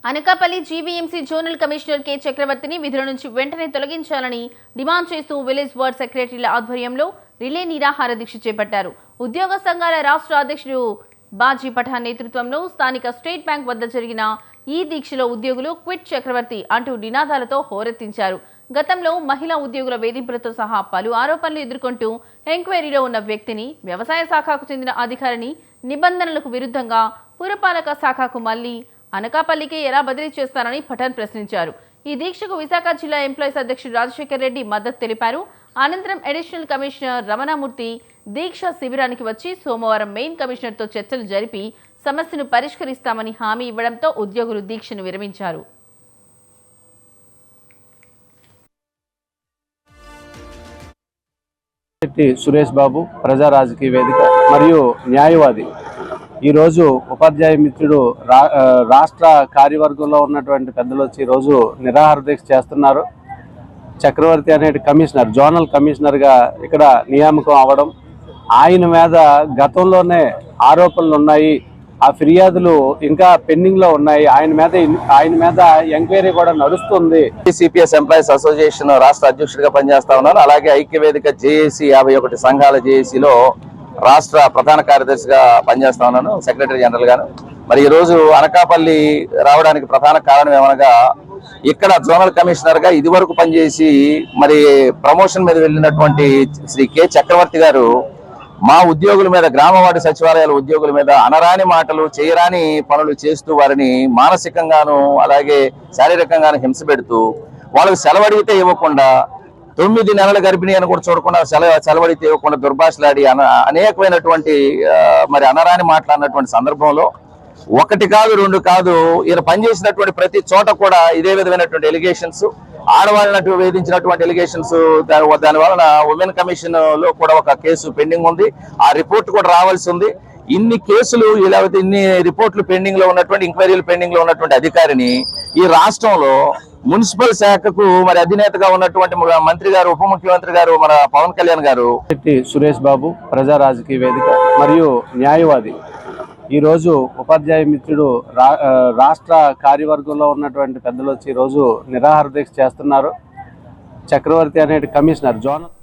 Anakapalli GVMC zonal commissioner K చక్రవర్తిని విధుల నుంచి వెంటనే తొలగించాలని డిమాండ్ చేస్తూ విలేజ్ వార్డ్ సెక్రటరీల ఆధ్వర్యంలో రిలే నిరాహార దీక్ష చేపట్టారు. ఉద్యోగ సంఘాల రాష్ట్ర అధ్యక్షుడు బాజీ పఠాన్ నేతృత్వంలో స్థానిక స్టేట్ బ్యాంక్ వద్ద జరిగిన ఈ దీక్షలో ఉద్యోగులు క్విట్ చక్రవర్తి అంటూ నినాదాలతో హోరెత్తించారు. గతంలో మహిళా ఉద్యోగుల వేధింపులతో సహా పలు ఆరోపణలు ఎదుర్కొంటూ ఎంక్వైరీలో ఉన్న వ్యక్తిని వ్యవసాయ శాఖకు చెందిన అధికారిని నిబంధనలకు విరుద్ధంగా పురపాలక శాఖకు మళ్లీ అనకాపల్లికి ఎలా బదిలీ చేస్తారని పఠాన్ ప్రశ్నించారు. ఈ దీక్షకు విశాఖ జిల్లా ఎంప్లాయీస్ అధ్యక్షుడు రాజశేఖర్ రెడ్డి మద్దతు తెలిపారు. అనంతరం అడిషనల్ కమిషనర్ రమణమూర్తి దీక్ష శిబిరానికి వచ్చి సోమవారం మెయిన్ కమిషనర్తో చర్చలు జరిపి సమస్యను పరిష్కరిస్తామని హామీ ఇవ్వడంతో ఉద్యోగులు దీక్షను విరమించారు. సురేష్ బాబు ప్రజా రాజకీయ వేదిక మరియు న్యాయవాది ఈరోజు ఉపాధ్యాయ మిత్రుడు రాష్ట్ర కార్యవర్గంలో ఉన్నటువంటి పెద్దలు వచ్చి ఈరోజు నిరాహార దీక్ష చేస్తున్నారు. చక్రవర్తి అనే కమిషనర్ జోనల్ కమిషనర్గా ఇక్కడ నియామకం అవ్వడం, ఆయన మీద గతంలోనే ఆరోపణలు ఉన్నాయి, ఆ ఫిర్యాదులు ఇంకా పెండింగ్లో ఉన్నాయి, ఆయన మీద ఎంక్వైరీ కూడా నడుస్తుంది. సిపిఎస్ ఎంప్లాయీస్ అసోసియేషన్ రాష్ట్ర అధ్యక్షుడిగా పనిచేస్తా ఉన్నాను. అలాగే ఐక్యవేదిక జేఏసీ 51 సంఘాల జేఏసీలో రాష్ట్ర ప్రధాన కార్యదర్శిగా పనిచేస్తా ఉన్నాను, సెక్రటరీ జనరల్ గాను. మరి ఈ రోజు అనకాపల్లి రావడానికి ప్రధాన కారణం ఏమనగా, ఇక్కడ జోనల్ కమిషనర్ గా ఇదివరకు పనిచేసి మరి ప్రమోషన్ మీద వెళ్ళినటువంటి శ్రీ కె చక్రవర్తి గారు మా ఉద్యోగుల మీద, గ్రామవార్డు సచివాలయాల ఉద్యోగుల మీద అనరాని మాటలు, చేయరాని పనులు చేస్తూ వారిని మానసికంగాను అలాగే శారీరకంగాను హింస పెడుతూ, వాళ్ళకి సెలవడిగితే ఇవ్వకుండా, 9 నెలల గర్భిణి అని కూడా చూడకుండా సెలవడితే ఇవ్వకుండా దుర్భాషలాడి అనేకమైనటువంటి మరి అనరాని మాట్లాడినటువంటి సందర్భంలో 1 కాదు 2 కాదు, ఈయన పనిచేసినటువంటి ప్రతి చోట కూడా ఇదే విధమైనటువంటి ఎలిగేషన్స్, ఆడవాళ్ళని వేధించినటువంటి ఎలిగేషన్స్. దాని వలన ఉమెన్ కమిషన్ లో కూడా ఒక కేసు పెండింగ్ ఉంది, ఆ రిపోర్ట్ కూడా రావాల్సి ఉంది. ఇన్ని కేసులు లేకపోతే ఇన్ని రిపోర్ట్లు పెండింగ్ లో ఉన్నటువంటి, ఎంక్వైరీలు పెండింగ్ లో ఉన్నటువంటి అధికారిని ఈ రాష్ట్రంలో మున్సిపల్ శాఖకు మరి అధినేతగా ఉన్నటువంటి మంత్రి గారు, ఉప ముఖ్యమంత్రి గారు మన పవన్ కళ్యాణ్ గారు. సురేష్ బాబు ప్రజా రాజకీయ వేదిక మరియు న్యాయవాది ఈరోజు ఉపాధ్యాయ మిత్రుడు రాష్ట్ర కార్యవర్గంలో ఉన్నటువంటి పెద్దలు వచ్చి ఈరోజు నిరాహార దీక్ష చేస్తున్నారు. చక్రవర్తి అనే కమిషనర్ జోనల్